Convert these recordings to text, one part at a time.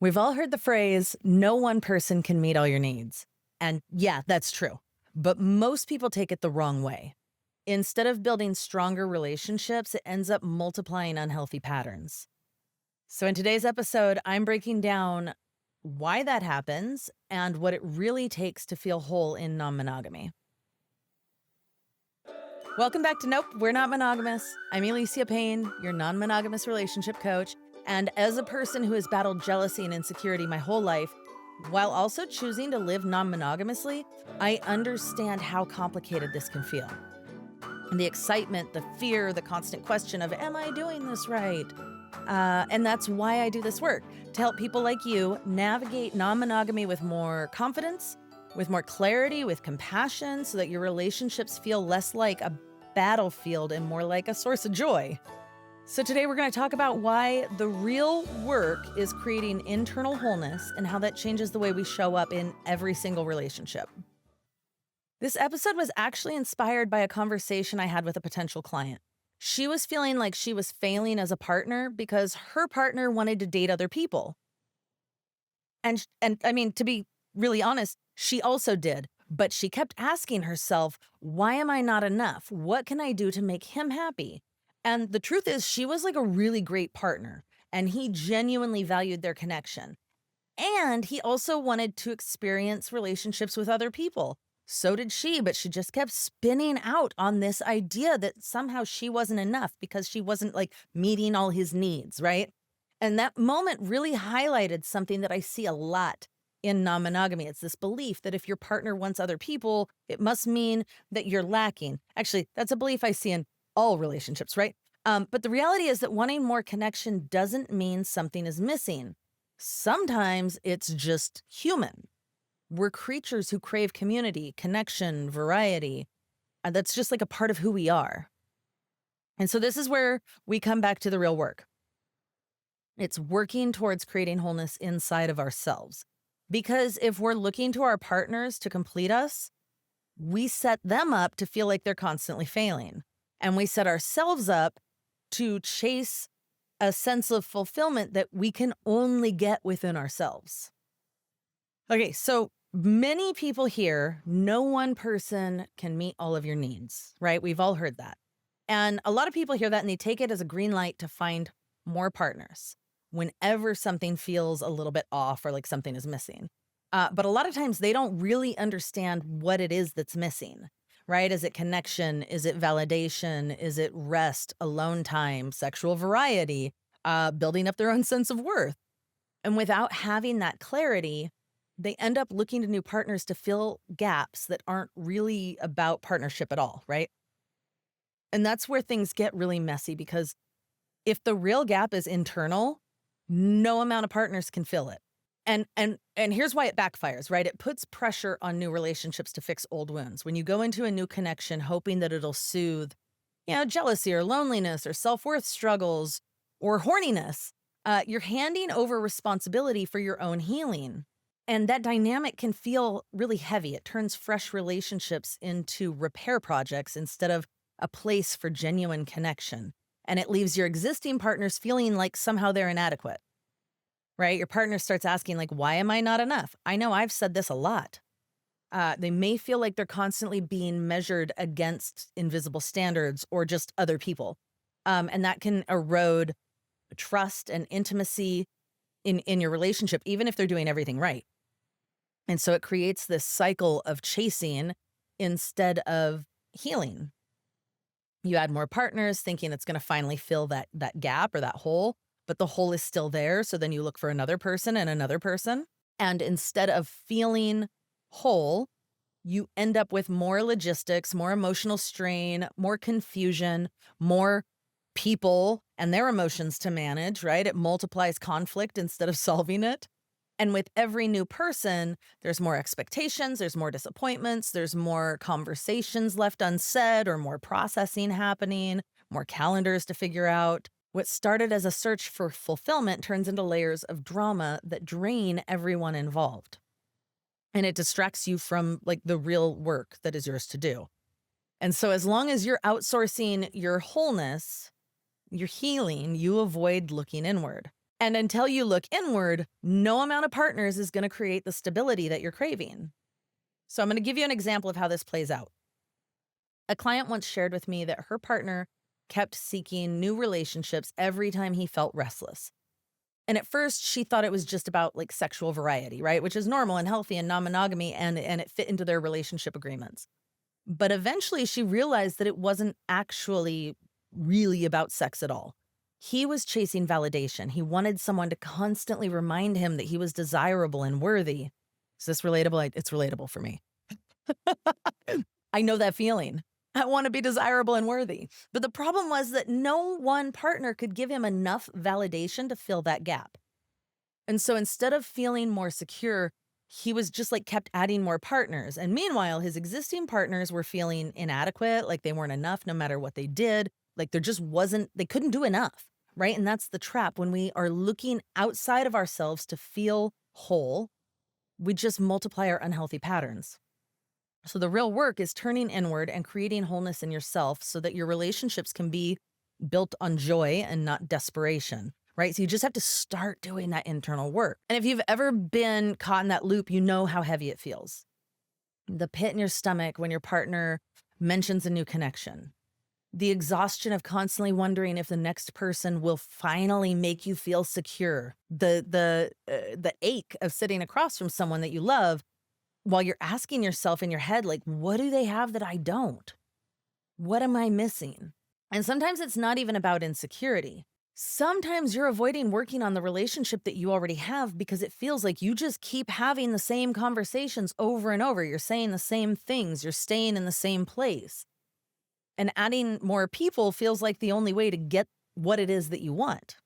We've all heard the phrase, no one person can meet all your needs. And yeah, that's true. But most people take it the wrong way. Instead of building stronger relationships, it ends up multiplying unhealthy patterns. So, in today's episode, I'm breaking down why that happens and what it really takes to feel whole in non monogamy. Welcome back to Nope, We're Not Monogamous. I'm Ellecia Paine, your non monogamous relationship coach. And as a person who has battled jealousy and insecurity my whole life, while also choosing to live non monogamously, I understand how complicated this can feel. And the excitement, the fear, the constant question of, am I doing this right? And that's why I do this work, to help people like you navigate non monogamy with more confidence, with more clarity, with compassion, so that your relationships feel less like a battlefield and more like a source of joy. So, today we're going to talk about why the real work is creating internal wholeness and how that changes the way we show up in every single relationship. This episode was actually inspired by a conversation I had with a potential client. She was feeling like she was failing as a partner because her partner wanted to date other people. And I mean, to be really honest, she also did. But she kept asking herself, why am I not enough? What can I do to make him happy? And the truth is, she was like a really great partner, and he genuinely valued their connection. And he also wanted to experience relationships with other people. So did she, but she just kept spinning out on this idea that somehow she wasn't enough because she wasn't like meeting all his needs, right? And that moment really highlighted something that I see a lot in non monogamy. It's this belief that if your partner wants other people, it must mean that you're lacking. Actually, that's a belief I see in all relationships, right? But the reality is that wanting more connection doesn't mean something is missing. Sometimes it's just human. We're creatures who crave community, connection, variety. And that's just like a part of who we are. And so this is where we come back to the real work. It's working towards creating wholeness inside of ourselves. Because if we're looking to our partners to complete us, we set them up to feel like they're constantly failing. And we set ourselves up to chase a sense of fulfillment that we can only get within ourselves. Okay, so many people here, no one person can meet all of your needs, right? We've all heard that. And a lot of people hear that and they take it as a green light to find more partners whenever something feels a little bit off or like something is missing. But a lot of times they don't really understand what it is that's missing, right? Is it connection? Is it validation? Is it rest, alone time, sexual variety, building up their own sense of worth? And without having that clarity, they end up looking to new partners to fill gaps that aren't really about partnership at all, right? And that's where things get really messy because if the real gap is internal, no amount of partners can fill it. And here's why it backfires, right? It puts pressure on new relationships to fix old wounds. When you go into a new connection hoping that it'll soothe, jealousy or loneliness or self-worth struggles or horniness, you're handing over responsibility for your own healing. And that dynamic can feel really heavy. It turns fresh relationships into repair projects instead of a place for genuine connection. And it leaves your existing partners feeling like somehow they're inadequate, right? Your partner starts asking, like, why am I not enough? I know I've said this a lot. They may feel like they're constantly being measured against invisible standards or just other people. And that can erode trust and intimacy in your relationship, even if they're doing everything right. And so it creates this cycle of chasing instead of healing. You add more partners thinking it's going to finally fill that gap or that hole, but the hole is still there. So then you look for another person and another person. And instead of feeling whole, you end up with more logistics, more emotional strain, more confusion, more people and their emotions to manage, right? It multiplies conflict instead of solving it. And with every new person, there's more expectations, there's more disappointments, there's more conversations left unsaid or more processing happening, more calendars to figure out. What started as a search for fulfillment turns into layers of drama that drain everyone involved. And it distracts you from like the real work that is yours to do. And so as long as you're outsourcing your wholeness, your healing, you avoid looking inward. And until you look inward, no amount of partners is going to create the stability that you're craving. So I'm going to give you an example of how this plays out. A client once shared with me that her partner kept seeking new relationships every time he felt restless. And at first, she thought it was just about like sexual variety, right? Which is normal and healthy and non-monogamy, and it fit into their relationship agreements. But eventually, she realized that it wasn't actually really about sex at all. He was chasing validation. He wanted someone to constantly remind him that he was desirable and worthy. Is this relatable? It's relatable for me. I know that feeling. I want to be desirable and worthy. But the problem was that no one partner could give him enough validation to fill that gap. And so instead of feeling more secure, he was just like kept adding more partners. And meanwhile, his existing partners were feeling inadequate, like they weren't enough no matter what they did. Like there just wasn't, they couldn't do enough. Right. And that's the trap. When we are looking outside of ourselves to feel whole, we just multiply our unhealthy patterns. So the real work is turning inward and creating wholeness in yourself so that your relationships can be built on joy and not desperation, right? So you just have to start doing that internal work. And if you've ever been caught in that loop, you know how heavy it feels. The pit in your stomach when your partner mentions a new connection. The exhaustion of constantly wondering if the next person will finally make you feel secure. The ache of sitting across from someone that you love while you're asking yourself in your head, like, what do they have that I don't? What am I missing? And sometimes it's not even about insecurity. Sometimes you're avoiding working on the relationship that you already have because it feels like you just keep having the same conversations over and over. You're saying the same things, you're staying in the same place. And adding more people feels like the only way to get what it is that you want.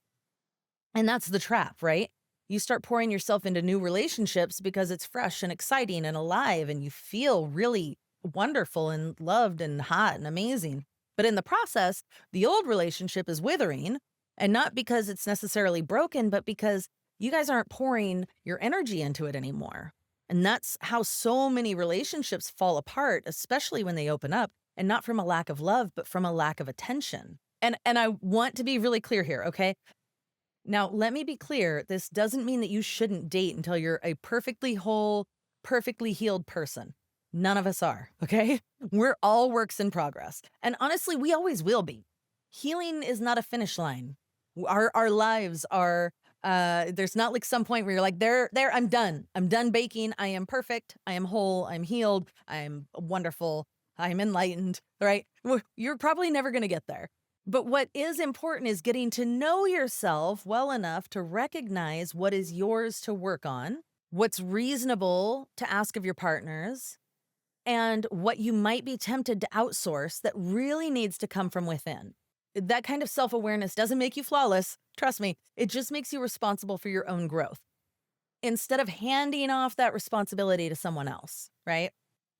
And that's the trap, right? You start pouring yourself into new relationships because it's fresh and exciting and alive, and you feel really wonderful and loved and hot and amazing. But in the process, the old relationship is withering, and not because it's necessarily broken, but because you guys aren't pouring your energy into it anymore. And that's how so many relationships fall apart, especially when they open up, and not from a lack of love, but from a lack of attention. And I want to be really clear here, okay? Now, let me be clear. This doesn't mean that you shouldn't date until you're a perfectly whole, perfectly healed person. None of us are, okay? We're all works in progress. And honestly, we always will be. Healing is not a finish line. Our lives are there's not like some point where you're like, there, I'm done. I'm done baking. I am perfect. I am whole. I'm healed. I'm wonderful. I'm enlightened, right? You're probably never going to get there. But what is important is getting to know yourself well enough to recognize what is yours to work on, what's reasonable to ask of your partners, and what you might be tempted to outsource that really needs to come from within. That kind of self awareness doesn't make you flawless. Trust me, it just makes you responsible for your own growth instead of handing off that responsibility to someone else, right?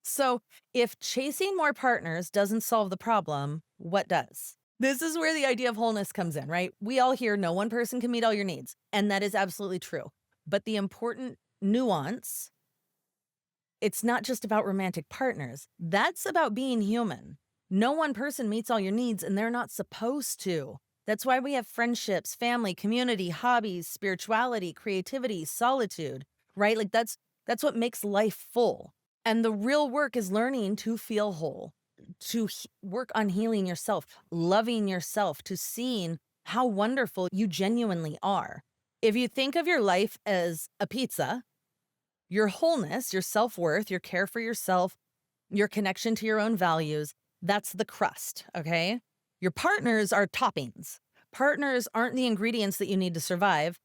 So if chasing more partners doesn't solve the problem, what does? This is where the idea of wholeness comes in, right? We all hear no one person can meet all your needs, and that is absolutely true. But the important nuance, it's not just about romantic partners. That's about being human. No one person meets all your needs, and they're not supposed to. That's why we have friendships, family, community, hobbies, spirituality, creativity, solitude, right? Like that's what makes life full. And the real work is learning to feel whole, to work on healing yourself, loving yourself, to seeing how wonderful you genuinely are. If you think of your life as a pizza, your wholeness, your self-worth, your care for yourself, your connection to your own values, that's the crust, okay? Your partners are toppings. Partners aren't the ingredients that you need to survive.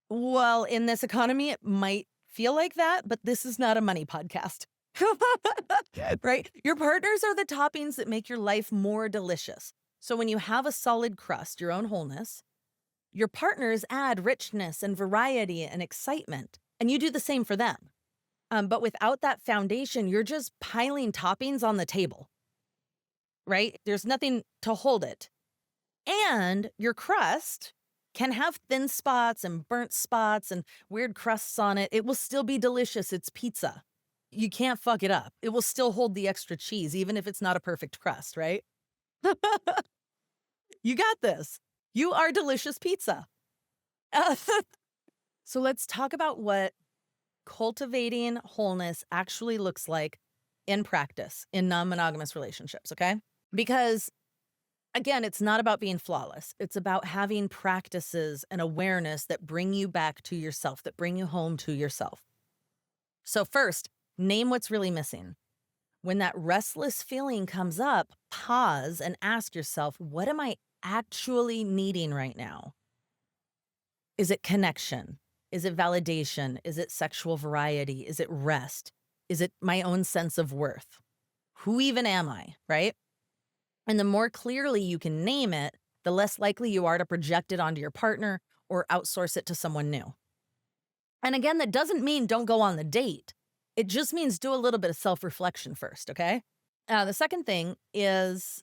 Well, in this economy, it might feel like that, but this is not a money podcast. Right? Your partners are the toppings that make your life more delicious. So when you have a solid crust, your own wholeness, your partners add richness and variety and excitement, and you do the same for them. But without that foundation, you're just piling toppings on the table, right? There's nothing to hold it. And your crust can have thin spots and burnt spots and weird crusts on it. It will still be delicious. It's pizza. You can't fuck it up. It will still hold the extra cheese, even if it's not a perfect crust, right? You got this. You are delicious pizza. So let's talk about what cultivating wholeness actually looks like in practice in non-monogamous relationships, okay? Because again, it's not about being flawless. It's about having practices and awareness that bring you back to yourself, that bring you home to yourself. So first, name what's really missing. When that restless feeling comes up, pause and ask yourself, what am I actually needing right now? Is it connection? Is it validation? Is it sexual variety? Is it rest? Is it my own sense of worth? Who even am I, right? And the more clearly you can name it, the less likely you are to project it onto your partner or outsource it to someone new. And again, that doesn't mean don't go on the date. It just means do a little bit of self reflection first, okay? The second thing is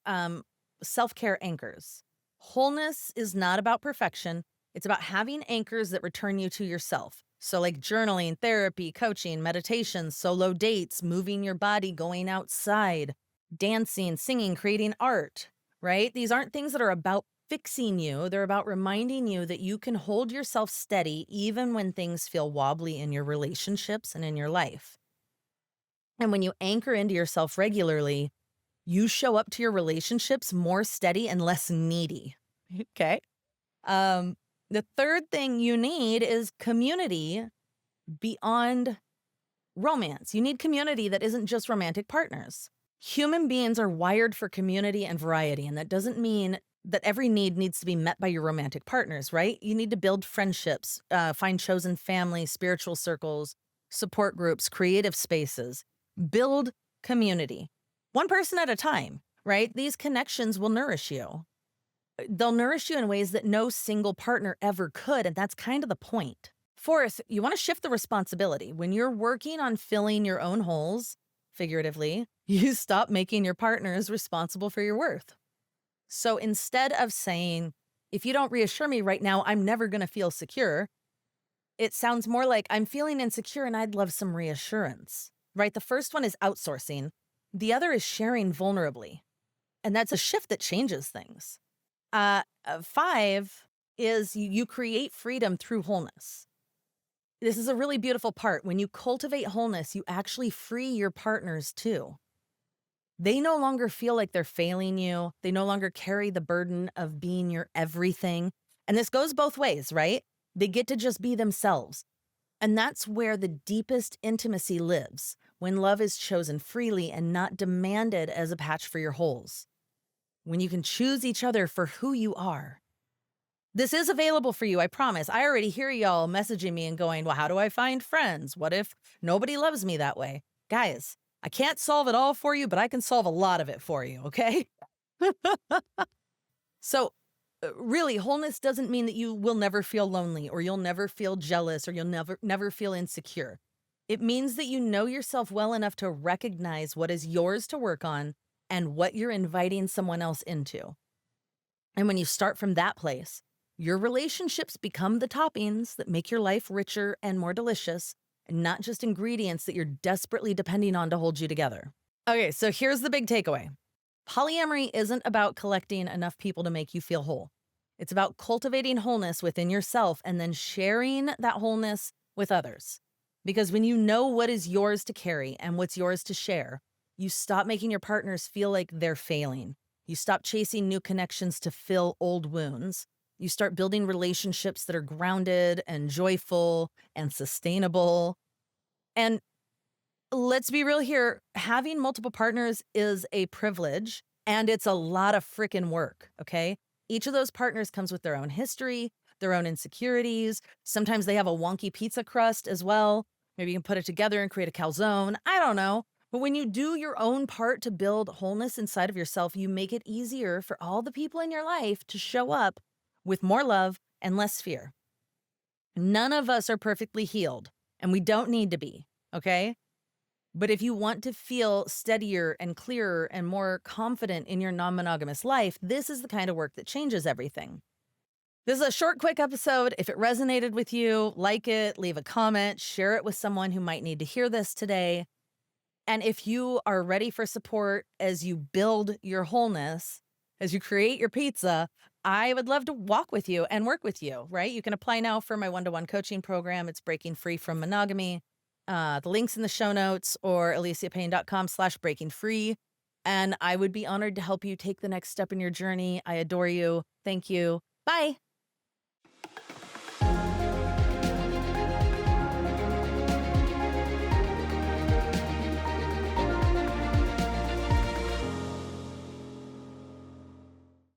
self care anchors. Wholeness is not about perfection, it's about having anchors that return you to yourself. So, like journaling, therapy, coaching, meditation, solo dates, moving your body, going outside, dancing, singing, creating art, right? These aren't things that are about fixing you. They're about reminding you that you can hold yourself steady even when things feel wobbly in your relationships and in your life. And when you anchor into yourself regularly, you show up to your relationships more steady and less needy. Okay. Um, the third thing you need is community beyond romance. You need community that isn't just romantic partners. Human beings are wired for community and variety, and that doesn't mean that every need needs to be met by your romantic partners, right? You need to build friendships, find chosen family, spiritual circles, support groups, creative spaces, build community. One person at a time, right? These connections will nourish you. They'll nourish you in ways that no single partner ever could, and that's kind of the point. Fourth, you want to shift the responsibility. When you're working on filling your own holes, figuratively, you stop making your partners responsible for your worth. So instead of saying, if you don't reassure me right now, I'm never going to feel secure, it sounds more like I'm feeling insecure and I'd love some reassurance, right? The first one is outsourcing, the other is sharing vulnerably. And that's a shift that changes things. Five is you create freedom through wholeness. This is a really beautiful part. When you cultivate wholeness, you actually free your partners too. They no longer feel like they're failing you. They no longer carry the burden of being your everything. And this goes both ways, right? They get to just be themselves. And that's where the deepest intimacy lives, when love is chosen freely and not demanded as a patch for your holes. When you can choose each other for who you are. This is available for you, I promise. I already hear y'all messaging me and going, well, how do I find friends? What if nobody loves me that way? Guys, I can't solve it all for you, but I can solve a lot of it for you, okay? So, really, wholeness doesn't mean that you will never feel lonely or you'll never feel jealous or you'll never feel insecure. It means that you know yourself well enough to recognize what is yours to work on and what you're inviting someone else into. And when you start from that place, your relationships become the toppings that make your life richer and more delicious, and not just ingredients that you're desperately depending on to hold you together. Okay, so here's the big takeaway. Polyamory isn't about collecting enough people to make you feel whole. It's about cultivating wholeness within yourself and then sharing that wholeness with others. Because when you know what is yours to carry and what's yours to share, you stop making your partners feel like they're failing. You stop chasing new connections to fill old wounds. You start building relationships that are grounded and joyful and sustainable. And let's be real here, having multiple partners is a privilege and it's a lot of freaking work, okay? Each of those partners comes with their own history, their own insecurities. Sometimes they have a wonky pizza crust as well. Maybe you can put it together and create a calzone. I don't know. But when you do your own part to build wholeness inside of yourself, you make it easier for all the people in your life to show up with more love and less fear. None of us are perfectly healed, and we don't need to be, okay? But if you want to feel steadier and clearer and more confident in your non-monogamous life, this is the kind of work that changes everything. This is a short, quick episode. If it resonated with you, like it, leave a comment, share it with someone who might need to hear this today. And if you are ready for support as you build your wholeness, as you create your pizza, I would love to walk with you and work with you, right? You can apply now for my one-to-one coaching program. It's Breaking Free from Monogamy. The link's in the show notes or ElleciaPaine.com/breaking free. And I would be honored to help you take the next step in your journey. I adore you. Thank you. Bye.